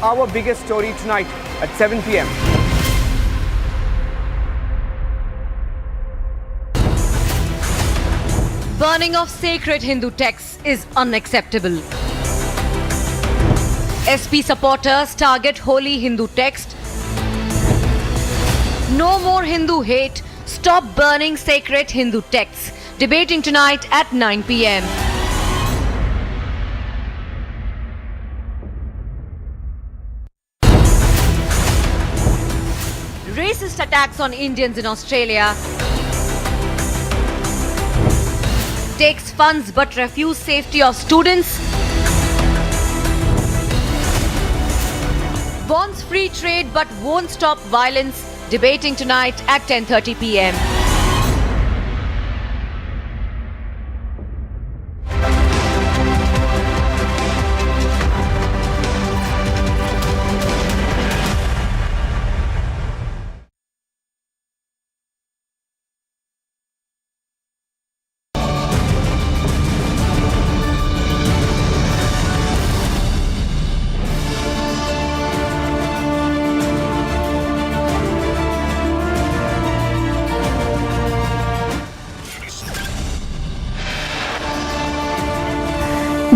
Our biggest story tonight at 7 p.m. Burning of sacred Hindu texts is unacceptable. SP supporters target holy Hindu text. No more Hindu hate. Stop burning sacred Hindu texts. Debating tonight at 9 p.m. Racist attacks on Indians in Australia. Takes funds but refuse safety of students. Wants free trade but won't stop violence. Debating tonight at 10:30 p.m.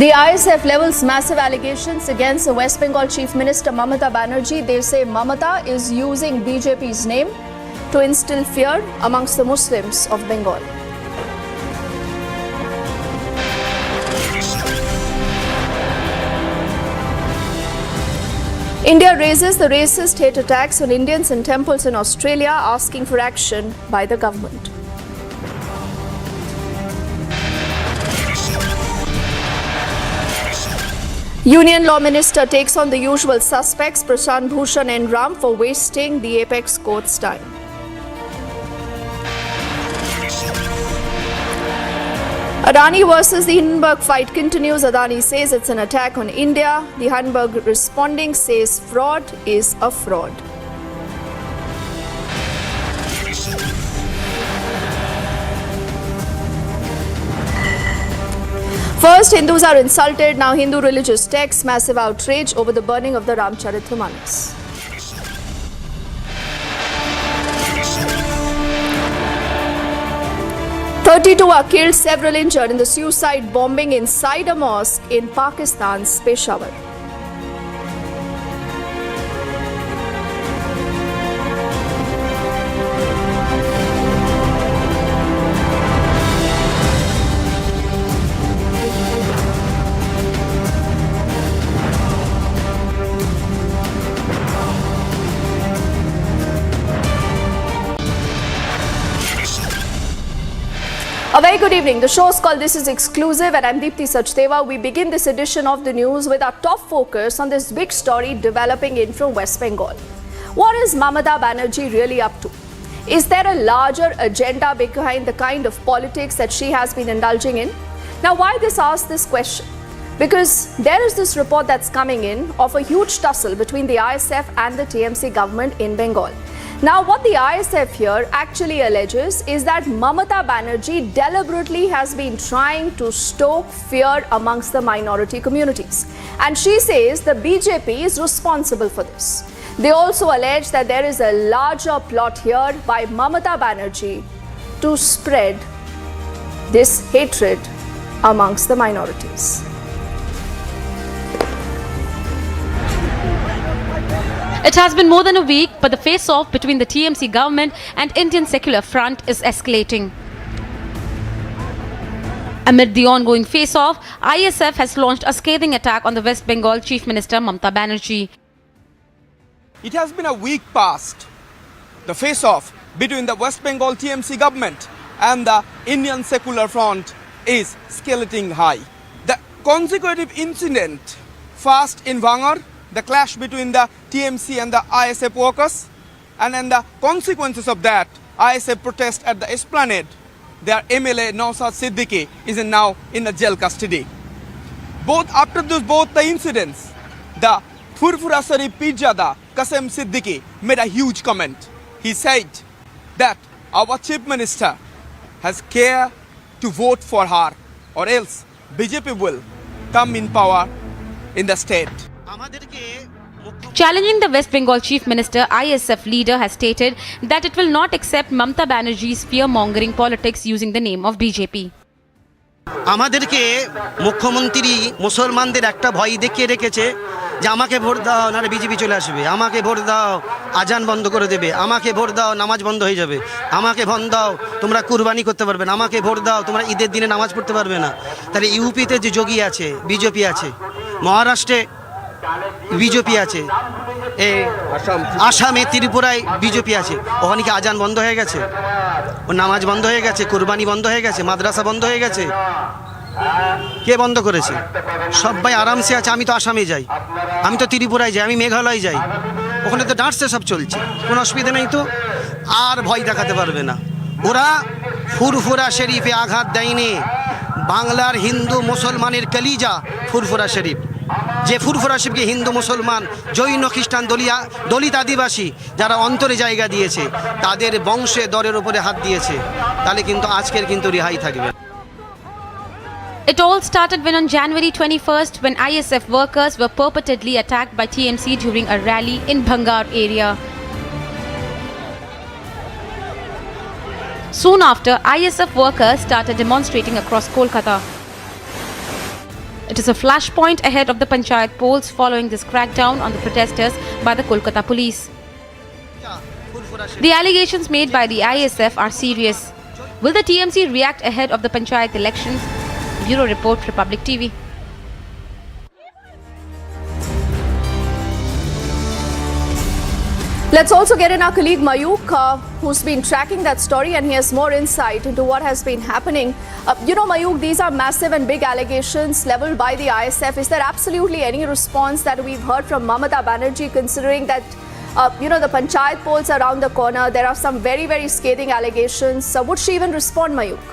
The ISF levels massive allegations against the West Bengal Chief Minister Mamata Banerjee. They say Mamata is using BJP's name to instill fear amongst the Muslims of Bengal. India raises the racist hate attacks on Indians in temples in Australia, asking for action by the government. Union Law Minister takes on the usual suspects, Prashant Bhushan and Ram, for wasting the apex court's time. Adani versus the Hindenburg fight continues. Adani says it's an attack on India. The Hindenburg responding says fraud is a fraud. First, Hindus are insulted. Now, Hindu religious texts, massive outrage over the burning of the Ramcharitramanas. "32 are killed, several injured in the suicide bombing inside a mosque in Pakistan's Peshawar." A very good evening. The show is called This Is Exclusive and I'm Deepthi Sachdeva. We begin this edition of the news with our top focus on this big story developing in from West Bengal. What is Mamata Banerjee really up to? Is there a larger agenda behind the kind of politics that she has been indulging in? Now, why ask this question? Because there is this report that's coming in of a huge tussle between the ISF and the TMC government in Bengal. Now, what the ISF here actually alleges is that Mamata Banerjee deliberately has been trying to stoke fear amongst the minority communities. And she says the BJP is responsible for this. They also allege that there is a larger plot here by Mamata Banerjee to spread this hatred amongst the minorities. It has been more than a week, but the face-off between the TMC government and Indian Secular Front is escalating. Amid the ongoing face-off, ISF has launched a scathing attack on the West Bengal Chief Minister Mamata Banerjee. It has been a week past. The face-off between the West Bengal TMC government and the Indian Secular Front is escalating high. The consecutive incident, first in Vangar, the clash between the TMC and the ISF workers, and then the consequences of that, ISF protest at the Esplanade. Their MLA Nausad Siddiqui is now in the jail custody. After both the incidents, the Furfurasari Pijada Kasem Siddiqui made a huge comment. He said that our Chief Minister has care to vote for her, or else BJP will come in power in the state. আমাদেরকে মুখ্য Challenging the West Bengal Chief Minister, ISF leader has stated that it will not accept Mamata Banerjee's fear-mongering politics using the name of BJP. আমাদেরকে মুখ্যমন্ত্রী মুসলমানদের একটা ভয় দেখিয়ে রেখেছে যে আমাকে ভোট দাও নাহলে বিজেপি চলে আসবে, আমাকে ভোট দাও আজান বন্ধ করে দেবে, আমাকে ভোট দাও নামাজ বন্ধ হয়ে যাবে, আমাকে ভোট দাও তোমরা কুরবানি করতে পারবে না, আমাকে ভোট দাও তোমরা ঈদের দিনে নামাজ পড়তে পারবে না। তাহলে ইউপিতে যে যোগী আছে বিজেপি আছে, মহারাষ্ট্রে বিজেপি আছে, আসামে ত্রিপুরায় বিজেপি আছে, ওখানে কি আজান বন্ধ হয়ে গেছে, ও নামাজ বন্ধ হয়ে গেছে, কুরবানি বন্ধ হয়ে গেছে, মাদ্রাসা বন্ধ হয়ে গেছে? কে বন্ধ করেছে? সবাই আরামসে আছে। আমি তো আসামে যাই, আমি তো ত্রিপুরায় যাই, আমি মেঘালয় যাই, ওখানে তো ডান্সে সব চলছে, কোনো অসুবিধা নেই। তো আর ভয় দেখাতে পারবে না। ওরা ফুরফুরা শরীফে আঘাত দেয়নি, বাংলার হিন্দু মুসলমানের কলিজা ফুরফুরা শরীফ। যে ফুরফুরা শরীফকে হিন্দু মুসলমান জৈন খ্রিস্টান দলিত আদিবাসী যারা অন্তরে জায়গা দিয়েছে, তাদের বংশে দরের উপরে হাত দিয়েছে, তাহলে কিন্তু আজকের কিন্তু রেহাই থাকবে। It all started when on January 21st, when ISF workers were purportedly attacked by TMC during a rally in Bengal area. Soon after, ISF workers started demonstrating across Kolkata. It is a flashpoint ahead of the Panchayat polls following this crackdown on the protesters by the Kolkata police. The allegations made by the ISF are serious. Will the TMC react ahead of the Panchayat elections? Bureau Report, Republic TV. Let's also get in our colleague Mayuk, who's been tracking that story, and he has more insight into what has been happening. Mayuk, these are massive and big allegations leveled by the ISF. Is there absolutely any response that we've heard from Mamata Banerjee, considering that, the Panchayat polls around the corner? There are some very, very scathing allegations. Would she even respond, Mayuk?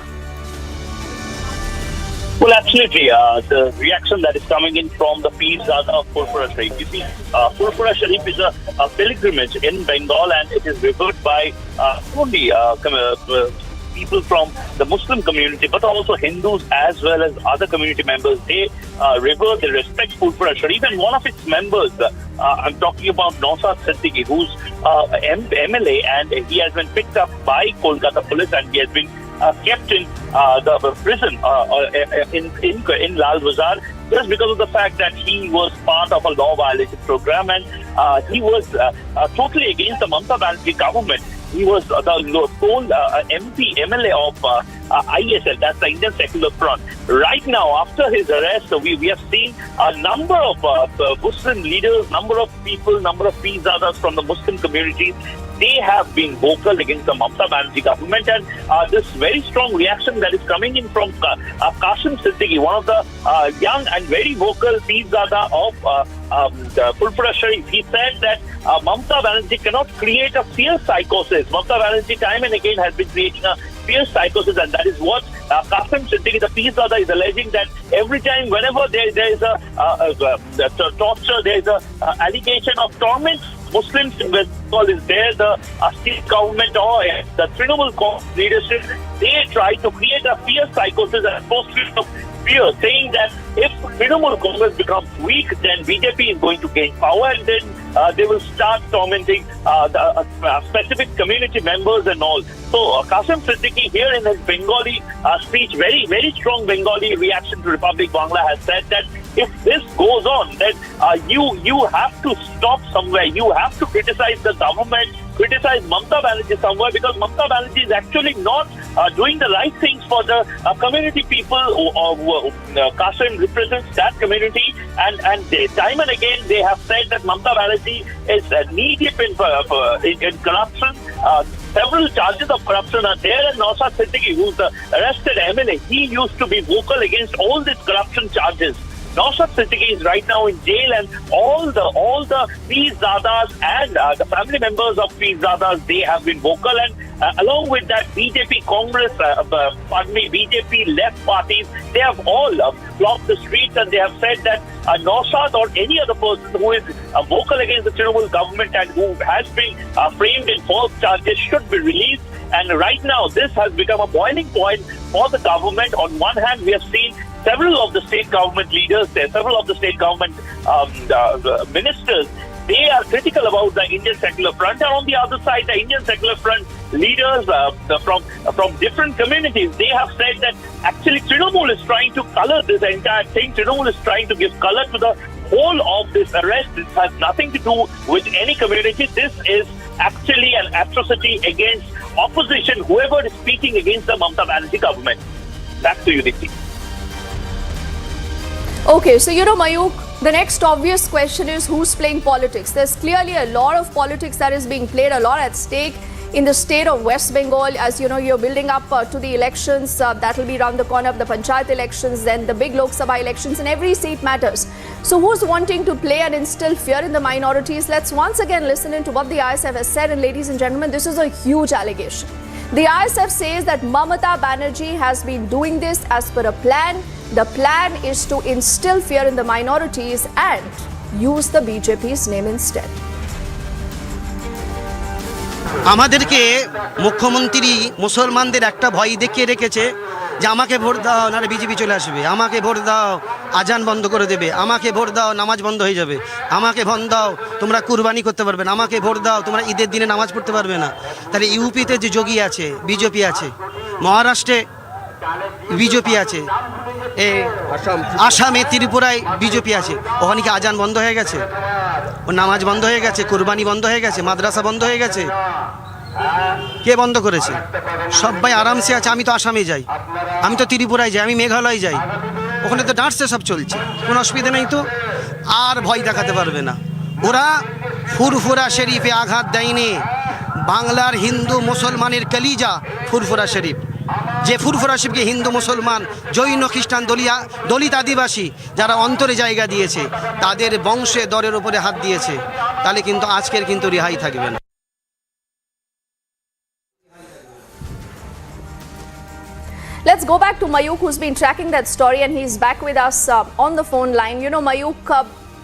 Well, absolutely. The reaction that is coming in from the Fear-mongering of Furfura Sharif. You see, Furfura Sharif is a pilgrimage in Bengal, and it is revered by only people from the Muslim community, but also Hindus as well as other community members. They revere, they respect Furfura Sharif, and one of its members, I'm talking about Nausad Siddiqui, who's MLA, and he has been picked up by Kolkata police, and he has been kept in the prison in Lal Bazaar, just because of the fact that he was part of a law violation program, and he was totally against the Mamata Banerjee government. He was the sole MLA of ISL, that's the Indian Secular Front. Right now, after his arrest, we have seen a number of Muslim leaders, number of people, number of Fear-mongers from the Muslim communities. They have been vocal against the Mamata Banerjee government, and this very strong reaction that is coming in from Qasim Siddiqui, one of the young and very vocal Fear-monger of Furfura Sharif. He said that Mamata Banerjee cannot create a fear psychosis. Mamata Banerjee time and again has been creating a fear psychosis, and that is what Qasim Siddiqui, the Fear-monger, is alleging, that every time, whenever there is a torture, there is a allegation of torment, Muslims in Bengal is there, the state government or the Trinamool leadership, they try to create a fear psychosis and atmosphere of fear, saying that if Trinamool Congress becomes weak, then BJP is going to gain power, and then they will start tormenting the specific community members and all. So Qasim Siddiqui here in his Bengali speech, very, very strong Bengali reaction to Republic Bangla, has said that if this goes on, then you have to stop somewhere. You have to criticize the government, criticize Mamata Banerjee somewhere, because Mamata Banerjee is actually not doing the right things for the community people. Qasim represents that community, and time and again they have said that Mamata Banerjee is knee-deep in corruption. Several charges of corruption are there, and Nausad Siddiqui, who's the arrested MLA, he used to be vocal against all these corruption charges. Nausad Siddiqui is right now in jail, and all the Fear-mongers and the family members of Fear-mongers, they have been vocal, and along with that, BJP Congress, BJP left parties, they have all blocked the streets, and they have said that Nausad or any other person who is vocal against the Trinamool government and who has been framed in false charges should be released. And right now, this has become a boiling point for the government. On one hand, we have seen several of the state government leaders, several of the state government ministers, they critical about the Indian Secular Front. And on the other side, the Indian Secular Front leaders from different communities, they have said that actually Trinamool is trying to color this entire thing. Trinamool is trying to give color to the whole of this arrest. This has nothing to do with any community. This is actually an atrocity against opposition, whoever is speaking against the Mamata Banerjee government. Back to you, Dipti. Okay, so Mayuk, the next obvious question is who's playing politics? There's clearly a lot of politics that is being played, a lot at stake in the state of West Bengal. As you know, you're building up to the elections that will be around the corner of the Panchayat elections, then the big Lok Sabha elections, and every seat matters. So who's wanting to play and instill fear in the minorities? Let's once again listen into what the ISF has said. And ladies and gentlemen, this is a huge allegation. The ISF says that Mamata Banerjee has been doing this as per a plan. The plan is to instill fear in the minorities and use the BJP's name instead. আমাদেরকে মুখ্যমন্ত্রী মুসলমানদের একটা ভয় দেখিয়ে রেখেছে যে আমাকে vote দাও নাহলে বিজেপি চলে আসবে, আমাকে ভোট দাও আজান বন্ধ করে দেবে, আমাকে ভোট দাও নামাজ বন্ধ হয়ে যাবে, আমাকে ভোট দাও তোমরা কুরবানি করতে পারবে না, আমাকে ভোট দাও তোমরা ঈদের দিনে নামাজ পড়তে পারবে না। তাহলে ইউপিতে যে যোগী আছে, বিজেপি আছে, মহারাষ্ট্রে বিজেপি আছে, আসামে ত্রিপুরায় বিজেপি আছে, ওখানে কি আজান বন্ধ হয়ে গেছে, ও নামাজ বন্ধ হয়ে গেছে, কুরবানি বন্ধ হয়ে গেছে, মাদ্রাসা বন্ধ হয়ে গেছে? কে বন্ধ করেছে? সবাই আরামসে আছে। আমি তো আসামে যাই, আমি তো ত্রিপুরায় যাই, আমি মেঘালয় যাই, ওখানে তো ডান্সে সব চলছে, কোনো অসুবিধা নেই তো। আর ভয় দেখাতে পারবে না। ওরা ফুরফুরা শরীফে আঘাত দেয়নি। বাংলার হিন্দু মুসলমানের কলিজা ফুরফুরা শরীফ, যে ফুরফুরা শরীফকে হিন্দু মুসলমান জৈন খ্রিস্টান দলিত আদিবাসী যারা অন্তরে জায়গা দিয়েছে, তাদের বংশে দরের উপরে হাত দিয়েছে, তাহলে কিন্তু আজকের কিন্তু রেহাই থাকবে না। Let's go back to Mayuk, who's been tracking that story, and he's back with us on the phone line. Mayuk,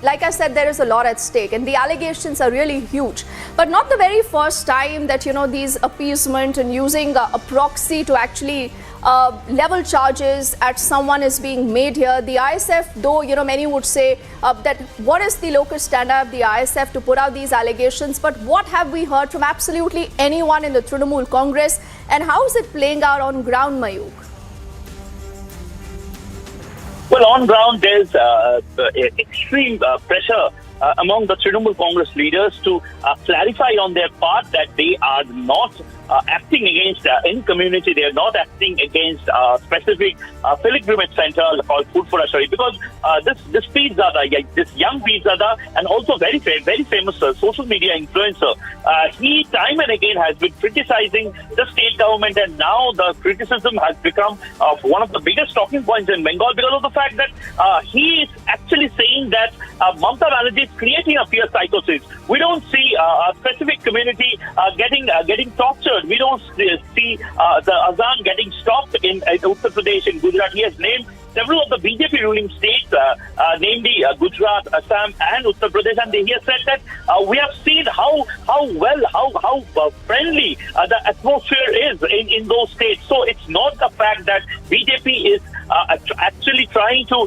like I said, there is a lot at stake, and the allegations are really huge. But not the very first time that, these appeasement and using a proxy to actually level charges at someone is being made here. The ISF, though, many would say that what is the locus standi of the ISF to put out these allegations? But what have we heard from absolutely anyone in the Trinamool Congress? And how is it playing out on ground, Mayuk? Well, on ground, there's extreme pressure among the Trinamool Congress leaders to clarify on their part that they are not acting against any community. They are not acting against a specific pilgrimage center called Purfura Sharif, because this Pirzada, this young Pirzada, and also very famous social media influencer, he time and again has been criticizing the state government, and now the criticism has become one of the biggest talking points in Bengal because of the fact that he is actually saying that Mamata Banerjee is creating a fear psychosis. We don't see a specific community getting tortured. We don't see the azan getting stopped in Uttar Pradesh, in Gujarat. He has named several of the BJP ruling states, namely Gujarat, Assam, and Uttar Pradesh, and he has said that we have seen how friendly the atmosphere is in those states. So it's not the fact that BJP is actually trying to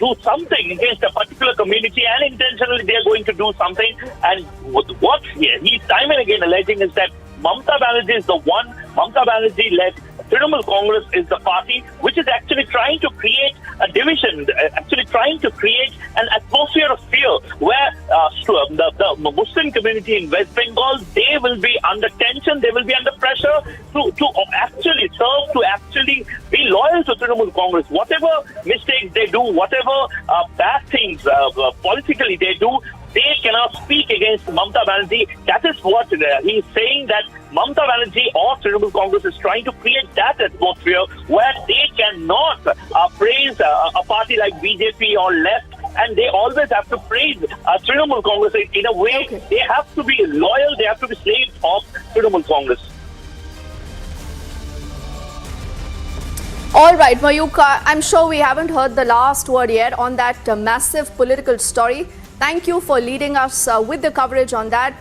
do something against a particular community, and intentionally they are going to do something. And what he's time and again alleging is that Mamata Banerjee is the one. Mamata Banerjee-led Trinamool Congress is the party which is actually trying to create a division, actually trying to create an atmosphere of fear where the Muslim community in West Bengal, they will be under tension, they will be under pressure to actually serve, to actually be loyal to Trinamool Congress. Whatever mistakes they do, whatever bad things politically they do, they cannot speak against Mamata Banerjee. That is what he's saying, that Mamata Banerjee or Trinamool Congress is trying to create that atmosphere where they cannot praise a party like BJP or left, and they always have to praise Trinamool Congress in a way. Okay. They have to be loyal, they have to be slaves of Trinamool Congress. All right, Mayuk, I'm sure we haven't heard the last word yet on that massive political story. Thank you for leading us with the coverage on that.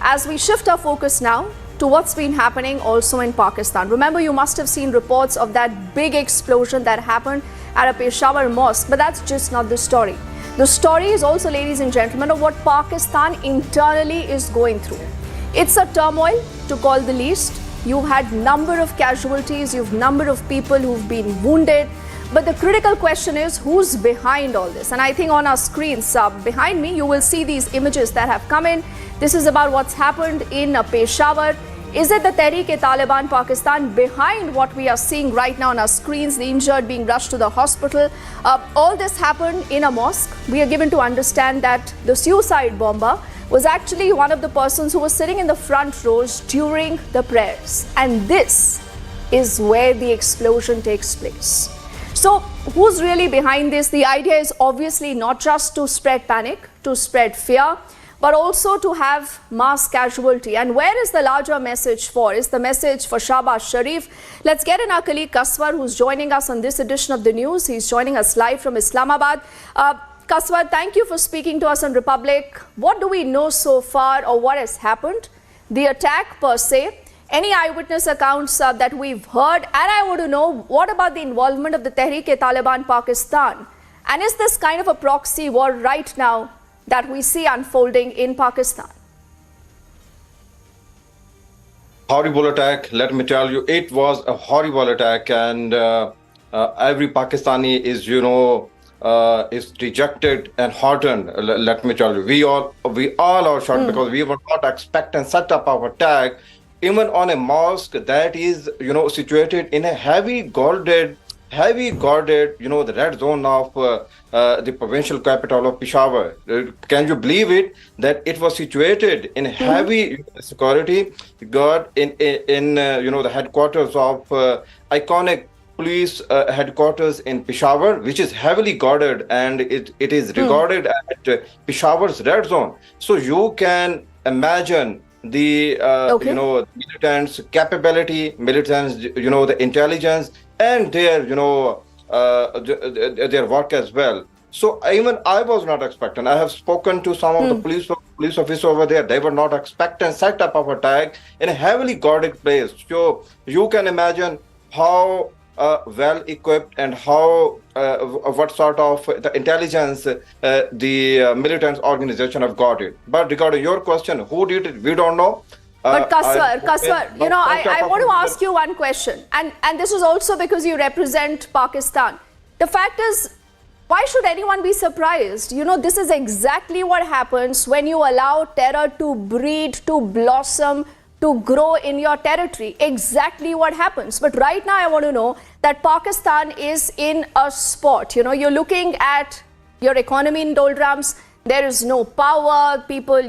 As we shift our focus now to what's been happening also in Pakistan. Remember, you must have seen reports of that big explosion that happened at a Peshawar mosque, but that's just not the story. The story is also, ladies and gentlemen, of what Pakistan internally is going through. It's a turmoil, to call the least. You've had number of casualties, you've number of people who've been wounded. But the critical question is, who's behind all this? And I think on our screens behind me, you will see these images that have come in. This is about what's happened in Peshawar. Is it the Tehreek-e-Taliban Pakistan behind what we are seeing right now on our screens, the injured being rushed to the hospital? All this happened in a mosque. We are given to understand that the suicide bomber was actually one of the persons who was sitting in the front rows during the prayers. And this is where the explosion takes place. So who's really behind this? The idea is obviously not just to spread panic, to spread fear, but also to have mass casualty. And where is the larger message for? Is the message for Shahbaz Sharif? Let's get in our colleague Kaswar, who's joining us on this edition of the news. He's joining us live from Islamabad. Kaswar, thank you for speaking to us on Republic. What do we know so far, or what has happened? The attack per se, any eyewitness accounts that we've heard, and I want to know, what about the involvement of the Tehreek-e-Taliban Pakistan? And is this kind of a proxy war right now that we see unfolding in Pakistan? Horrible attack, let me tell you. It was a horrible attack, and every Pakistani is, is dejected and heartened. Let me tell you, we all are shocked because we were not expecting such type of attack, even on a mosque that is, situated in a heavy guarded, the red zone of the provincial capital of Peshawar. Can you believe it, that it was situated in heavy security guard in the headquarters of iconic police headquarters in Peshawar, which is heavily guarded, and it is regarded at Peshawar's red zone. So you can imagine the militants' capability, militants, the intelligence, and their their work as well. So even I was not expecting. I have spoken to some of the police officers over there. They were not expecting such type of attack in a heavily guarded place. So you can imagine how well equipped and how what sort of the intelligence the militant organization have got it. But regarding your question, who did it, we don't know. But Kaswar, I want to ask you one question, and this is also because you represent Pakistan. The fact is, why should anyone be surprised? This is exactly what happens when you allow terror to breed, to blossom, to grow in your territory. Exactly what happens. But right now I want to know that Pakistan is in a spot. You're looking at your economy in doldrums. There is no power. People,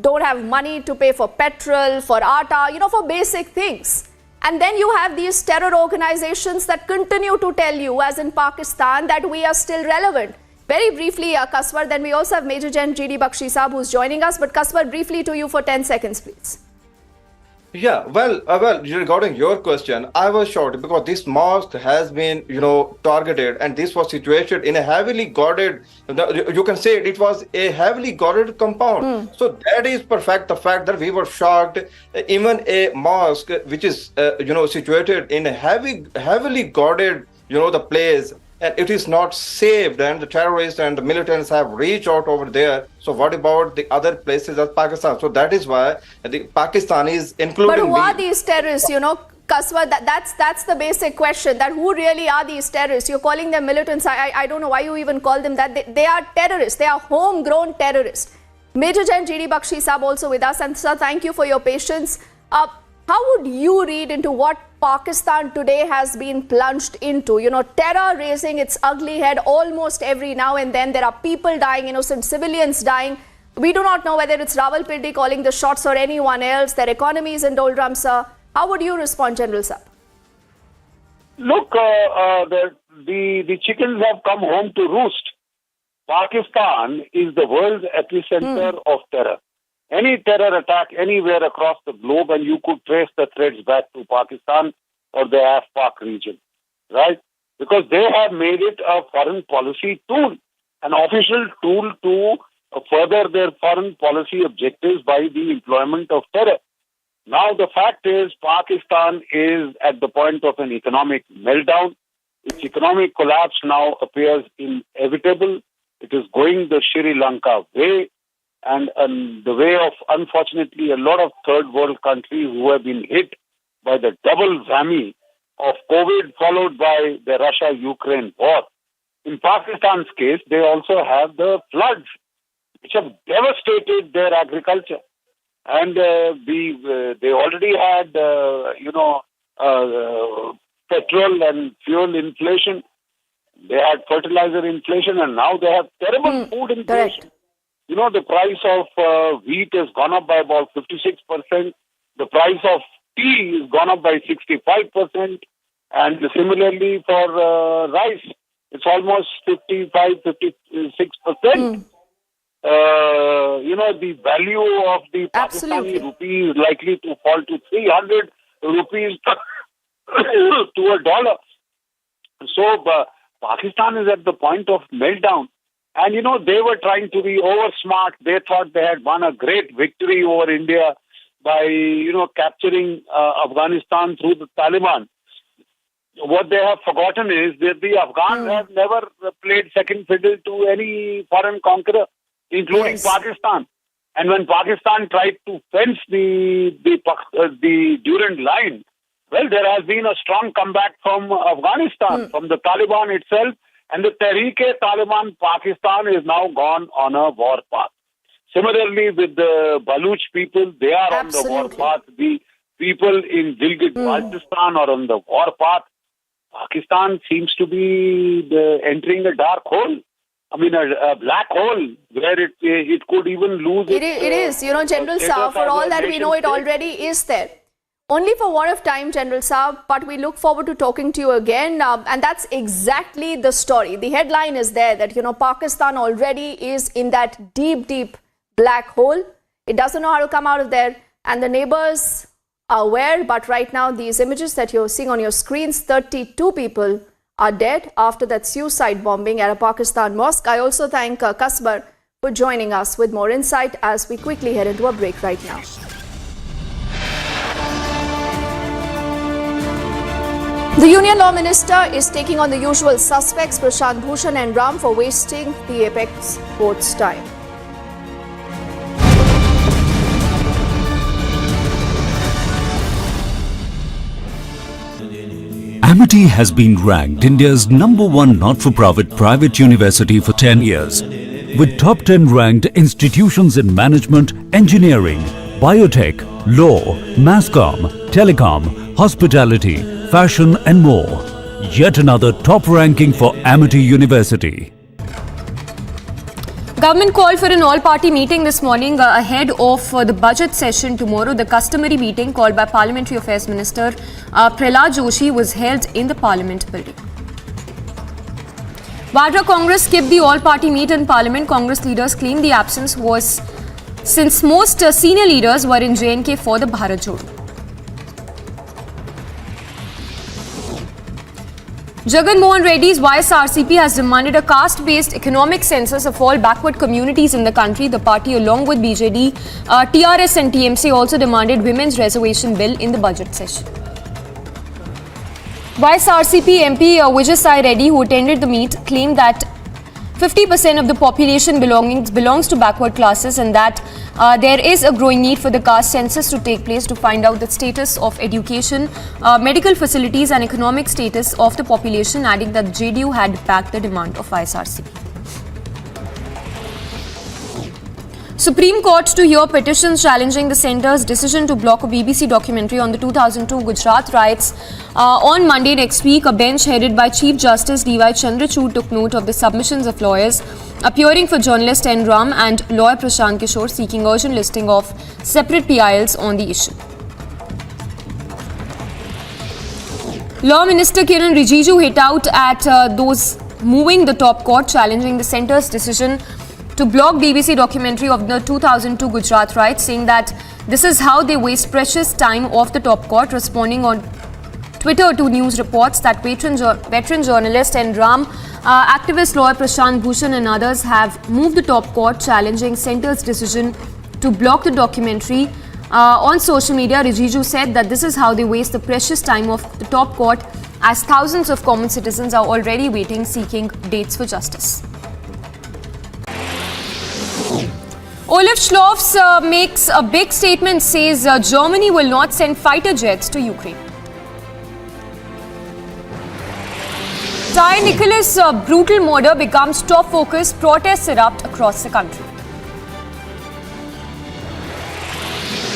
don't have money to pay for petrol, for atta, for basic things. And then you have these terror organizations that continue to tell you, as in Pakistan, that we are still relevant. Very briefly, Kaswar, then we also have Major General G.D. Bakshi Saab, who's joining us. But Kaswar, briefly to you for 10 seconds, please. Yeah, well, regarding your question, I was shocked because this mosque has been, targeted, and this was situated in a heavily guarded, you can say it was a heavily guarded compound. So that is perfect, the fact that we were shocked. Even a mosque which is, situated in a heavily guarded, the place, and it is not saved, and the terrorists and the militants have reached out over there. So what about the other places of Pakistan? So that is why the Pakistanis, including But who are these terrorists, Kaswar? That's the basic question, that who really are these terrorists? You're calling them militants. I don't know why you even call them that. They are terrorists. They are homegrown terrorists. Major General G.D. Bakshi Saab also with us. And sir, thank you for your patience. How would you read into what Pakistan today has been plunged into? Terror raising its ugly head almost every now and then. There are people dying, innocent civilians dying. We do not know whether it's Rawalpindi calling the shots or anyone else. Their economy is in doldrums, sir. How would you respond, General Saab? Look, the chickens have come home to roost. Pakistan is the world's epicenter of terror. Any terror attack anywhere across the globe, and you could trace the threads back to Pakistan or the Af-Pak region, right? Because they have made it a foreign policy tool, an official tool to further their foreign policy objectives by the employment of terror. Now, the fact is, Pakistan is at the point of an economic meltdown. Its economic collapse now appears inevitable. It is going the Sri Lanka way and the way of, unfortunately, a lot of third world countries who have been hit by the double whammy of COVID followed by the Russia-Ukraine war. In Pakistan's case, they also have the floods, which have devastated their agriculture. And they already had, petrol and fuel inflation. They had fertilizer inflation, and now they have terrible food inflation. Correct. You know, the price of wheat has gone up by about 56%. The price of tea has gone up by 65%. And similarly for rice, it's almost 56%. The value of the Absolutely. Pakistani rupee is likely to fall to 300 rupees to a dollar. So Pakistan is at the point of meltdown. And, they were trying to be over smart. They thought they had won a great victory over India by, capturing Afghanistan through the Taliban. What they have forgotten is that the Afghans have never played second fiddle to any foreign conqueror, including Pakistan. And when Pakistan tried to fence the Durand line, well, there has been a strong comeback from Afghanistan, from the Taliban itself, and the Tehreek-e-Taliban Pakistan is now gone on a war path. Similarly, with the Baluch people, they are on the war path. The people in Gilgit-Baltistan are on the war path. Pakistan seems to be entering a dark hole. I mean, a black hole where it could even lose It is, General Saab, for all that we know, it already is there. Only for want of time, General Saab, but we look forward to talking to you again. And that's exactly the story. The headline is there that, Pakistan already is in that deep, deep black hole. It doesn't know how to come out of there. And the neighbors are aware. But right now, these images that you're seeing on your screens, 32 people are dead after that suicide bombing at a Pakistan mosque. I also thank Kasbar for joining us with more insight as we quickly head into a break right now. The Union Law Minister is taking on the usual suspects, Prashant Bhushan and Ram, for wasting the Apex Court's time. Amity has been ranked India's #1 not-for-profit private university for 10 years, with top 10 ranked institutions in management, engineering, biotech, law, mass comm, telecom, hospitality, fashion and more. Yet another top ranking for Amity University. Government called for an all-party meeting this morning ahead of the budget session tomorrow. The customary meeting called by Parliamentary Affairs Minister Prahlad Joshi was held in the Parliament building. Vadra Congress skipped the all-party meet in Parliament. Congress leaders claimed the absence was since most senior leaders were in J&K for the Bharat Jodo. Jagan Mohan Reddy's YSRCP has demanded a caste-based economic census of all backward communities in the country. The party, along with BJD, TRS and TMC, also demanded women's reservation bill in the budget session. YSRCP MP Vijay Sai Reddy, who attended the meet, claimed that 50% of the population belongs to backward classes and that there is a growing need for the caste census to take place to find out the status of education, medical facilities and economic status of the population, adding that JDU had backed the demand of ISRCP. Supreme Court to hear petitions challenging the centre's decision to block a BBC documentary on the 2002 Gujarat riots. On Monday next week, a bench headed by Chief Justice D.Y. Chandrachud took note of the submissions of lawyers appearing for journalist N. Ram and lawyer Prashant Kishore seeking urgent listing of separate PILs on the issue. Law Minister Kiran Rijiju hit out at those moving the top court challenging the centre's decision to block BBC documentary of the 2002 Gujarat riots, saying that this is how they waste precious time of the top court, responding on Twitter to news reports that veteran journalist and Ram activist lawyer Prashant Bhushan and others have moved the top court challenging centre's decision to block the documentary. On social media, Rijiju said that this is how they waste the precious time of the top court, as thousands of common citizens are already waiting, seeking dates for justice. Olaf Scholz makes a big statement, says Germany will not send fighter jets to Ukraine. Thai Nicholas' brutal murder becomes top focus. Protests erupt across the country.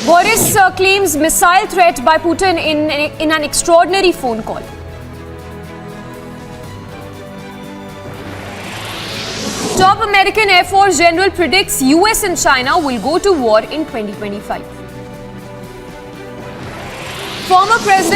Boris claims missile threat by Putin in an extraordinary phone call. Top American Air Force general predicts US and China will go to war in 2025. Former President